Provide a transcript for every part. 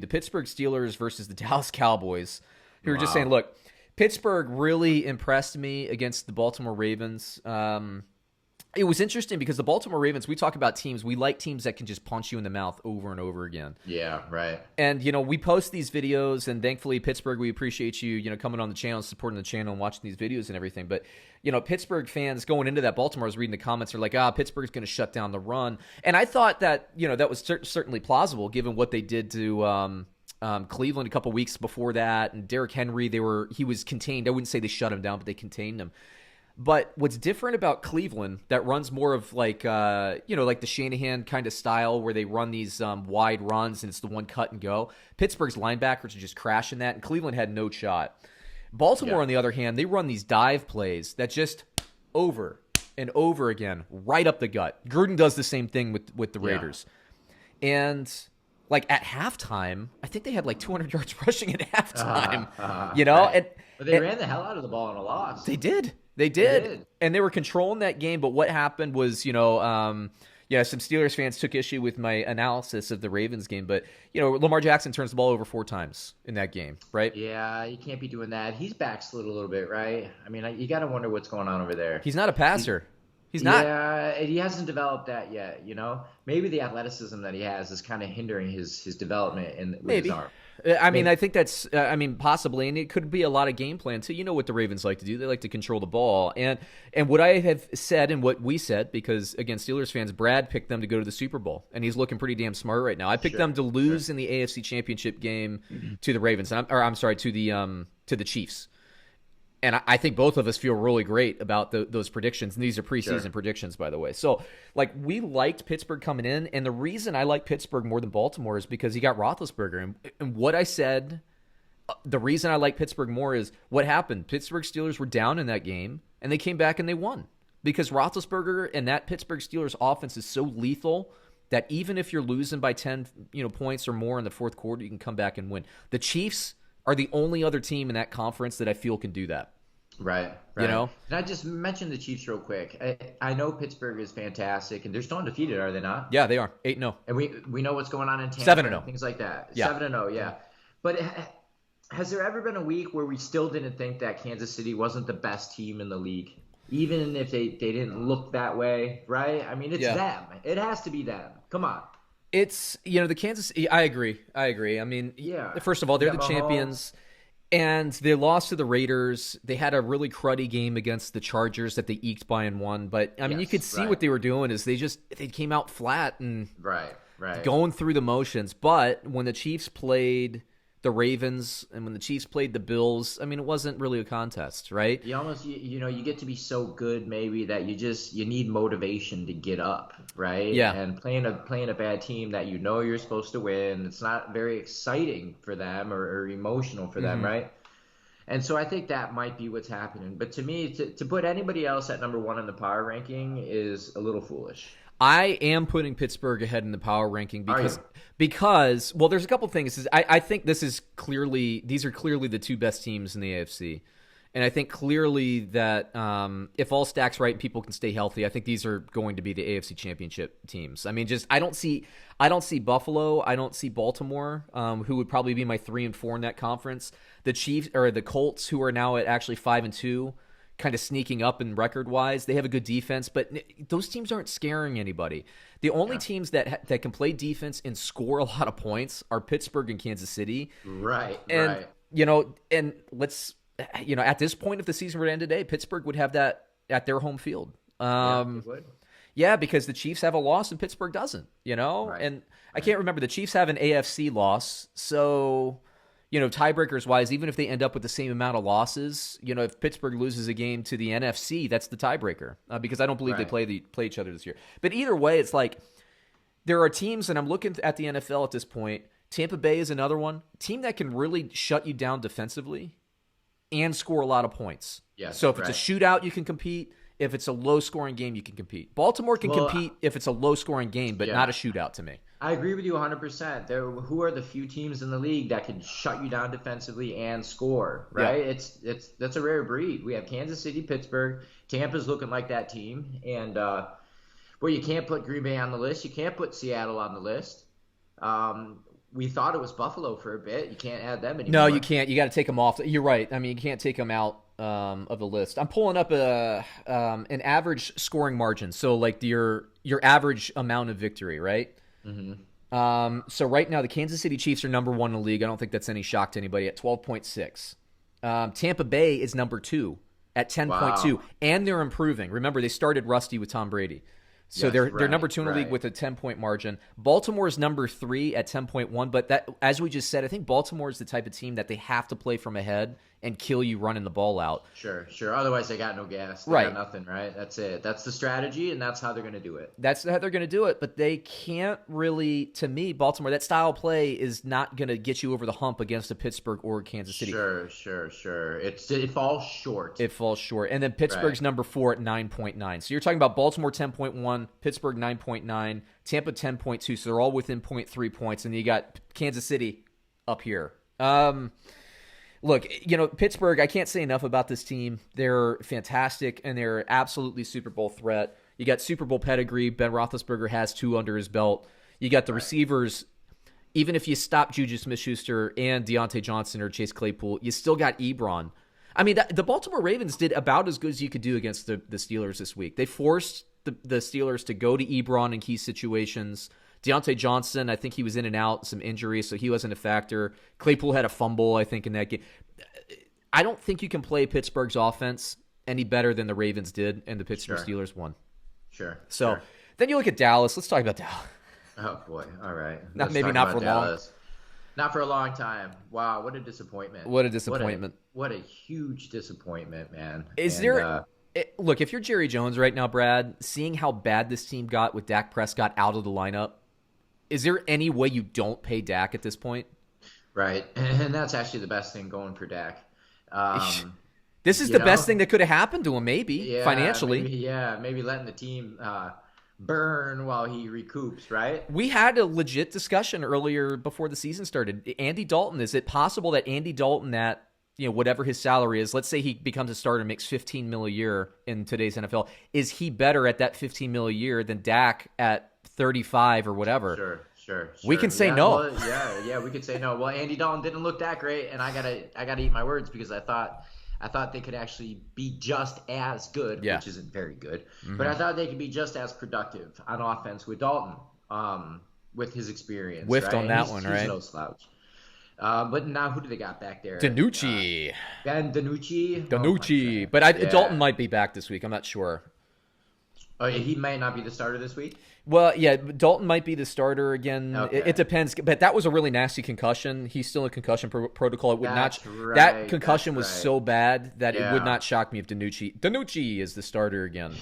the Pittsburgh Steelers versus the Dallas Cowboys. We were just saying, look, Pittsburgh really impressed me against the Baltimore Ravens. It was interesting because the Baltimore Ravens, we talk about teams, we like teams that can just punch you in the mouth over and over again. Yeah, right. And, we post these videos, and thankfully, Pittsburgh, we appreciate you, coming on the channel, supporting the channel, and watching these videos and everything. But, Pittsburgh fans going into that, Baltimore, I was reading the comments, they're like, Pittsburgh's going to shut down the run. And I thought that, that was certainly plausible given what they did to Cleveland a couple weeks before that. And Derrick Henry, he was contained. I wouldn't say they shut him down, but they contained him. But what's different about Cleveland that runs more of like the Shanahan kind of style where they run these wide runs and it's the one cut and go. Pittsburgh's linebackers are just crashing that, and Cleveland had no shot. Baltimore, on the other hand, they run these dive plays that just over and over again, right up the gut. Gruden does the same thing with the Raiders. And like at halftime, I think they had like 200 yards rushing at halftime. Right. But they ran the hell out of the ball in a loss. They did. They did. And they were controlling that game. But what happened was, some Steelers fans took issue with my analysis of the Ravens game. But, Lamar Jackson turns the ball over 4 times in that game, right? Yeah, you can't be doing that. He's backslid a little bit, right? I mean, you got to wonder what's going on over there. He's not a passer. He's not. Yeah, he hasn't developed that yet, Maybe the athleticism that he has is kind of hindering his development with his arm. I think that's, possibly, and it could be a lot of game plan too. You know what the Ravens like to do. They like to control the ball. And what I have said and what we said, because, again, Steelers fans, Brad picked them to go to the Super Bowl, and he's looking pretty damn smart right now. I picked them to lose in the AFC Championship game to the Ravens, to the Chiefs. And I think both of us feel really great about those predictions. And these are preseason predictions, by the way. So, we liked Pittsburgh coming in. And the reason I like Pittsburgh more than Baltimore is because he got Roethlisberger. And what I said, the reason I like Pittsburgh more is what happened. Pittsburgh Steelers were down in that game, and they came back and they won. Because Roethlisberger and that Pittsburgh Steelers offense is so lethal that even if you're losing by 10 points or more in the fourth quarter, you can come back and win. The Chiefs are the only other team in that conference that I feel can do that. Right. And I just mentioned the Chiefs real quick. I know Pittsburgh is fantastic, and they're still undefeated, are they not? Yeah, they are. 8-0. And we know what's going on in Tampa. 7-0. Things like that. Yeah. 7-0, yeah. But has there ever been a week where we still didn't think that Kansas City wasn't the best team in the league? Even if they didn't look that way, right? I mean, it's them. It has to be them. Come on. It's, the Kansas – I agree. I mean, first of all, they're the champions. And they lost to the Raiders. They had a really cruddy game against the Chargers that they eked by and won. But, I mean, you could see what they were doing is they came out flat and going through the motions. But when the Chiefs played the Ravens and when the Chiefs played the Bills, I mean, it wasn't really a contest, right? You almost, you get to be so good maybe that you need motivation to get up, right? Yeah. And playing a bad team that you're supposed to win, it's not very exciting for them or emotional for them, right? And so I think that might be what's happening. But to me, to put anybody else at number 1 in the power ranking is a little foolish. I am putting Pittsburgh ahead in the power ranking because there's a couple things. I think these are clearly the 2 best teams in the AFC. And I think clearly that if all stacks right and people can stay healthy, I think these are going to be the AFC Championship teams. I mean, I don't see Buffalo, I don't see Baltimore, who would probably be my 3 and 4 in that conference. The Chiefs or the Colts, who are now at actually 5-2. Kind of sneaking up in record-wise. They have a good defense, but those teams aren't scaring anybody. The only teams that can play defense and score a lot of points are Pittsburgh and Kansas City. Right. And let's, at this point, if the season were to end today, Pittsburgh would have that at their home field. They would. Yeah, because the Chiefs have a loss and Pittsburgh doesn't, Right. And I can't remember. The Chiefs have an AFC loss, so... tiebreakers wise, even if they end up with the same amount of losses, if Pittsburgh loses a game to the NFC, that's the tiebreaker because I don't believe they play each other this year. But either way, it's like there are teams, and I'm looking at the NFL at this point. Tampa Bay is another one team that can really shut you down defensively and score a lot of points. Yes, so if it's a shootout, you can compete. If it's a low-scoring game, you can compete. Baltimore can compete if it's a low-scoring game, but not a shootout to me. I agree with you 100%. Who are the few teams in the league that can shut you down defensively and score, right? Yeah. That's a rare breed. We have Kansas City, Pittsburgh. Tampa's looking like that team. And, you can't put Green Bay on the list. You can't put Seattle on the list. we thought it was Buffalo for a bit. You can't add them anymore. No, you can't. You got to take them off. You're right. I mean, you can't take them out of the list. I'm pulling up an average scoring margin. So like your average amount of victory, right? Mm-hmm. So right now the Kansas City Chiefs are number 1 in the league. I don't think that's any shock to anybody at 12.6. Tampa Bay is number 2 at 10.2, wow. And they're improving. Remember, they started rusty with Tom Brady. So yes, they're number 2 in the league with a 10-point margin. Baltimore is number 3 at 10.1, but that, as we just said, I think Baltimore is the type of team that they have to play from ahead and kill you running the ball out. Sure. Otherwise, they got no gas. They got nothing, right? That's it. That's the strategy, and that's how they're going to do it. That's how they're going to do it, but they can't really, to me, Baltimore, that style of play is not going to get you over the hump against a Pittsburgh or Kansas City. Sure. It falls short. It falls short. And then Pittsburgh's number 4 at 9.9. So you're talking about Baltimore 10.1, Pittsburgh 9.9, Tampa 10.2, so they're all within 0.3 points, and you got Kansas City up here. Look, Pittsburgh, I can't say enough about this team. They're fantastic, and they're absolutely Super Bowl threat. You got Super Bowl pedigree. Ben Roethlisberger has 2 under his belt. You got the receivers. Even if you stop JuJu Smith-Schuster and Diontae Johnson or Chase Claypool, you still got Ebron. I mean, the Baltimore Ravens did about as good as you could do against the Steelers this week. They forced the Steelers to go to Ebron in key situations. Diontae Johnson, I think he was in and out, some injuries, so he wasn't a factor. Claypool had a fumble, I think, in that game. I don't think you can play Pittsburgh's offense any better than the Ravens did, and the Pittsburgh Steelers won. Sure. Then you look at Dallas. Let's talk about Dallas. Oh, boy. All right. Not for long. Not for a long time. Wow, what a disappointment. What a huge disappointment, man. Look, if you're Jerry Jones right now, Brad, seeing how bad this team got with Dak Prescott out of the lineup, is there any way you don't pay Dak at this point? Right, and that's actually the best thing going for Dak. This is the best thing that could have happened to him, maybe, financially. Maybe letting the team burn while he recoups, right? We had a legit discussion earlier before the season started. Andy Dalton, is it possible that Andy Dalton at whatever his salary is, let's say he becomes a starter and makes $15 million a year in today's NFL, is he better at that $15 million a year than Dak at 35 or whatever? Sure. We can say no. Well, we could say no. Well, Andy Dalton didn't look that great, and I gotta eat my words because I thought they could actually be just as good, which isn't very good. Mm-hmm. But I thought they could be just as productive on offense with Dalton, with his experience. Whiffed on that one, right? He's no slouch. But now who do they got back there? DiNucci. Ben DiNucci. DiNucci. But Dalton might be back this week. I'm not sure. Oh, he might not be the starter this week? Well, yeah, Dalton might be the starter again. Okay. It depends. But that was a really nasty concussion. He's still in concussion protocol. It would that concussion was so bad that it would not shock me if DiNucci is the starter again.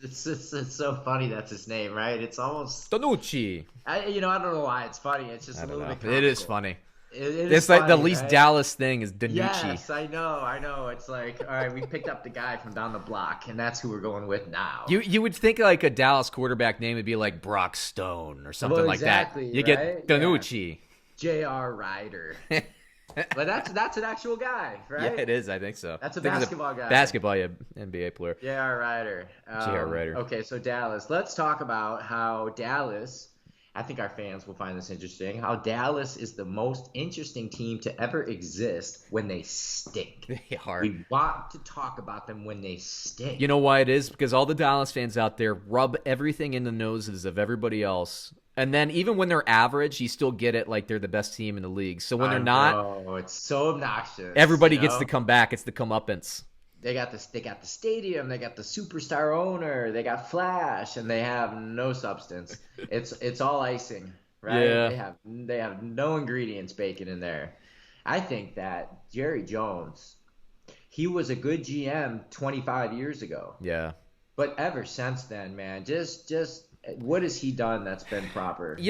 It's so funny that's his name, right? It's almost DiNucci. I don't know why it's funny. It's just a little bit comical. It is funny. It's like funny, the least Dallas thing is DiNucci. Yes, I know. It's like, all right, we picked up the guy from down the block, and that's who we're going with now. You would think like a Dallas quarterback name would be like Brock Stone or something like that. You get DiNucci. J.R. Ryder. But that's an actual guy, right? Yeah, it is. I think so. That's a basketball guy. Basketball, NBA player. J.R. Ryder. J.R. Ryder. Okay, so Dallas. Let's talk about how Dallas. I think our fans will find this interesting. How Dallas is the most interesting team to ever exist when they stink. They are. We want to talk about them when they stink. You know why it is? Because all the Dallas fans out there rub everything in the noses of everybody else. And then even when they're average, you still get it like they're the best team in the league. So when they're not, oh, it's so obnoxious. Everybody gets to come back. It's the comeuppance. They got the stadium, they got the superstar owner, they got Flash, and they have no substance. It's all icing, right? Yeah. They have no ingredients baking in there. I think that Jerry Jones, he was a good GM 25 years ago. Yeah. But ever since then, man, just what has he done that's been proper? As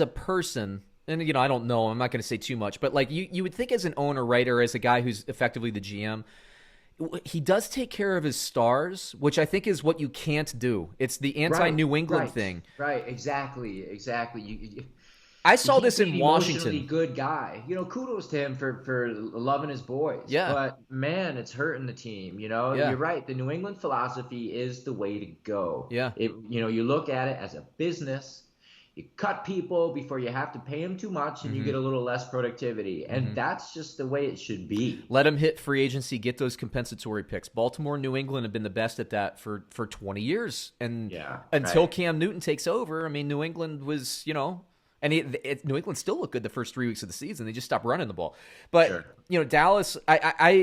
a person. And, I don't know. I'm not going to say too much. But, like, you would think as an owner, right, or as a guy who's effectively the GM, he does take care of his stars, which I think is what you can't do. It's the anti-New England thing. Right, exactly. I saw He's this in an Washington. emotionally good guy. Kudos to him for loving his boys. Yeah. But man, it's hurting the team. Yeah. You're right. The New England philosophy is the way to go. Yeah. You look at it as a business. You cut people before you have to pay them too much, and you get a little less productivity. And that's just the way it should be. Let them hit free agency, get those compensatory picks. Baltimore and New England have been the best at that for 20 years. And until Cam Newton takes over, I mean, New England was, and New England still looked good the first 3 weeks of the season. They just stopped running the ball. But, Dallas,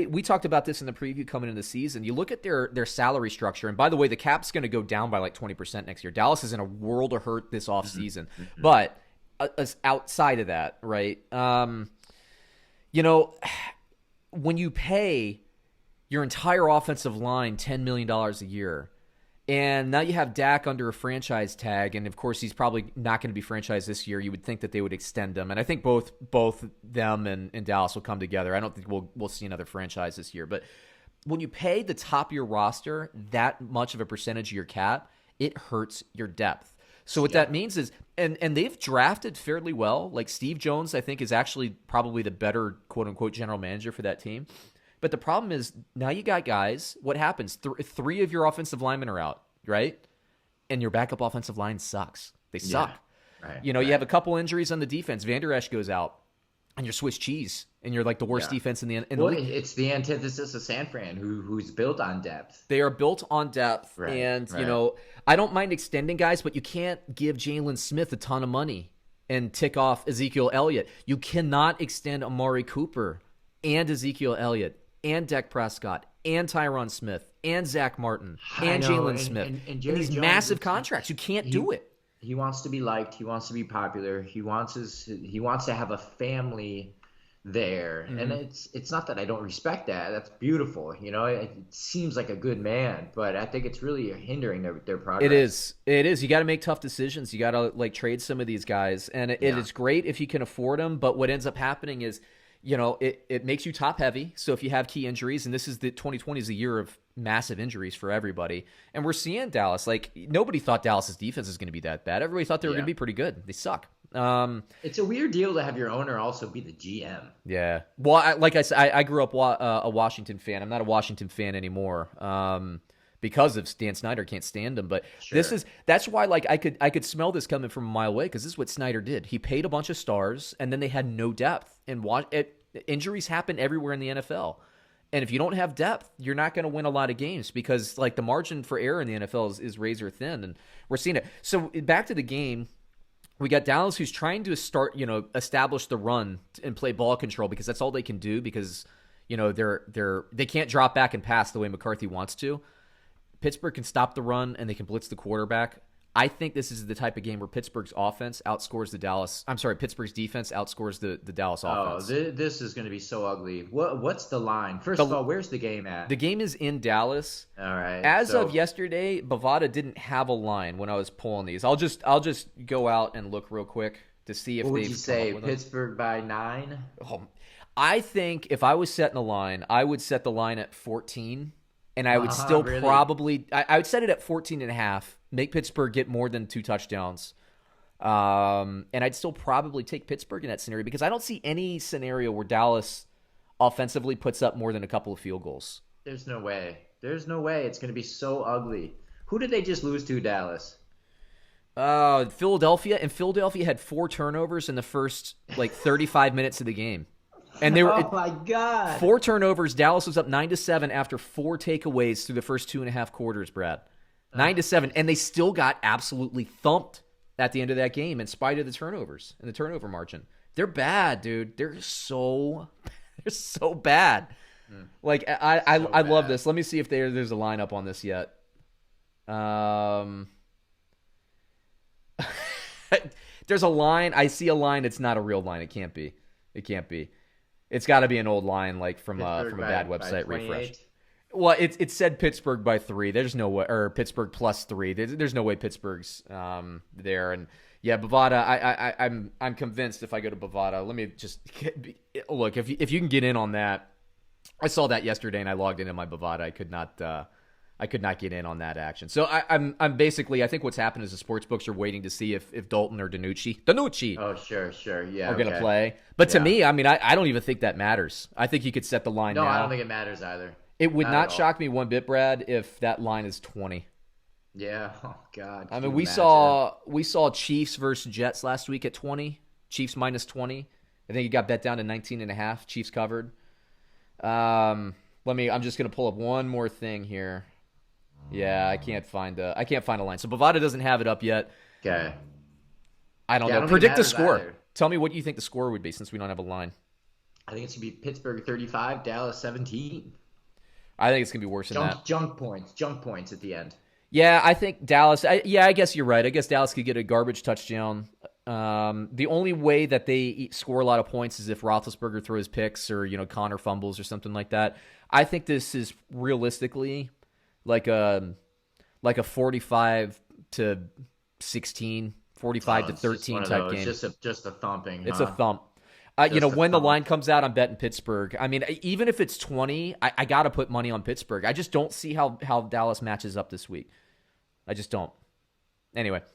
we talked about this in the preview coming into the season. You look at their salary structure. And by the way, the cap's going to go down by like 20% next year. Dallas is in a world of hurt this offseason. But outside of that, right, when you pay your entire offensive line $10 million a year, and now you have Dak under a franchise tag, and of course he's probably not going to be franchised this year. You would think that they would extend him, and I think both them and Dallas will come together. I don't think we'll see another franchise this year, but when you pay the top of your roster that much of a percentage of your cap, it hurts your depth. So what that means is, and they've drafted fairly well. Like Steve Jones, I think, is actually probably the better quote unquote general manager for that team. But the problem is now you got guys. What happens? Three of your offensive linemen are out, right? And your backup offensive line sucks. They suck. Right, you have a couple injuries on the defense. Van Der Esch goes out, and you're Swiss cheese, and you're like the worst defense in the league. It's the antithesis of San Fran, who's built on depth. They are built on depth, and I don't mind extending guys, but you can't give Jalen Smith a ton of money and tick off Ezekiel Elliott. You cannot extend Amari Cooper and Ezekiel Elliott and Dak Prescott and Tyron Smith and Zach Martin and Jalen Smith and these Jones, massive contracts. You can't do it. He wants to be liked. He wants to be popular. He wants to have a family there. And it's not that I don't respect that. That's beautiful. It seems like a good man, but I think it's really hindering their progress. It is. You got to make tough decisions. You got to trade some of these guys, and it is great if you can afford them. But what ends up happening is, it makes you top heavy. So if you have key injuries, and this is the 2020 is a year of massive injuries for everybody, and we're seeing Dallas. Nobody thought Dallas's defense is going to be that bad. Everybody thought they were going to be pretty good. They suck. It's a weird deal to have your owner also be the GM. Yeah. Well, like I said, I grew up a Washington fan. I'm not a Washington fan anymore. Because of Dan Snyder, can't stand him. But that's why I could smell this coming from a mile away, because this is what Snyder did. He paid a bunch of stars, and then they had no depth. And injuries happen everywhere in the NFL. And if you don't have depth, you're not going to win a lot of games, because the margin for error in the NFL is razor thin, and we're seeing it. So back to the game, we got Dallas, who's trying to start, establish the run and play ball control, because that's all they can do, because they can't drop back and pass the way McCarthy wants to. Pittsburgh can stop the run, and they can blitz the quarterback. I think this is the type of game where Pittsburgh's defense outscores the Dallas offense. Oh, this is going to be so ugly. What's the line? First of all, where's the game at? The game is in Dallas. All right. As of yesterday, Bovada didn't have a line when I was pulling these. I'll just go out and look real quick to see if what would you say? Pittsburgh by 9? Oh, I think if I was setting a line, I would set the line at 14. And I would still probably – I would set it at 14.5, make Pittsburgh get more than 2 touchdowns. And I'd still probably take Pittsburgh in that scenario, because I don't see any scenario where Dallas offensively puts up more than a couple of field goals. There's no way. It's going to be so ugly. Who did they just lose to, Dallas? Philadelphia. And Philadelphia had 4 turnovers in the first 35 minutes of the game. And they were, oh my God! 4 turnovers. Dallas was up 9-7 after 4 takeaways through the first 2.5 quarters, Brad. 9-7, and they still got absolutely thumped at the end of that game in spite of the turnovers and the turnover margin. They're bad, dude. They're so bad. I love this. Let me see if there's a lineup on this yet. There's a line. I see a line. It's not a real line. It can't be. It's got to be an old line, from a bad website refresh. Well, it said Pittsburgh by 3. There's no way, or Pittsburgh plus 3. There's no way Pittsburgh's there. And yeah, Bovada. I'm convinced if I go to Bovada, let me just look. If you can get in on that, I saw that yesterday and I logged into my Bovada. I could not get in on that action. So I'm basically, I think what's happened is the sports books are waiting to see if Dalton or Danucci Oh, sure. Yeah. are going to play. But to me, I mean, I don't even think that matters. I think you could set the line now. No, I don't think it matters either. It would not shock me one bit, Brad, if that line is 20. Yeah. Oh, God. I mean, we saw Chiefs versus Jets last week at 20. Chiefs minus 20. I think it got bet down to 19.5. Chiefs covered. I'm just going to pull up one more thing here. Yeah, I can't find a line. So Bovada doesn't have it up yet. Okay. I don't know. Predict the score. Either. Tell me what you think the score would be since we don't have a line. I think it's going to be Pittsburgh 35, Dallas 17. I think it's going to be worse than that. Junk points at the end. Yeah, I think Dallas. I guess you're right. I guess Dallas could get a garbage touchdown. The only way that they score a lot of points is if Roethlisberger throws picks or Connor fumbles or something like that. I think this is realistically like a 45 to 16, 45 to 13 type game. Just a thumping. It's a thump. When the line comes out, I'm betting Pittsburgh. I mean, even if it's 20, I got to put money on Pittsburgh. I just don't see how Dallas matches up this week. I just don't. Anyway,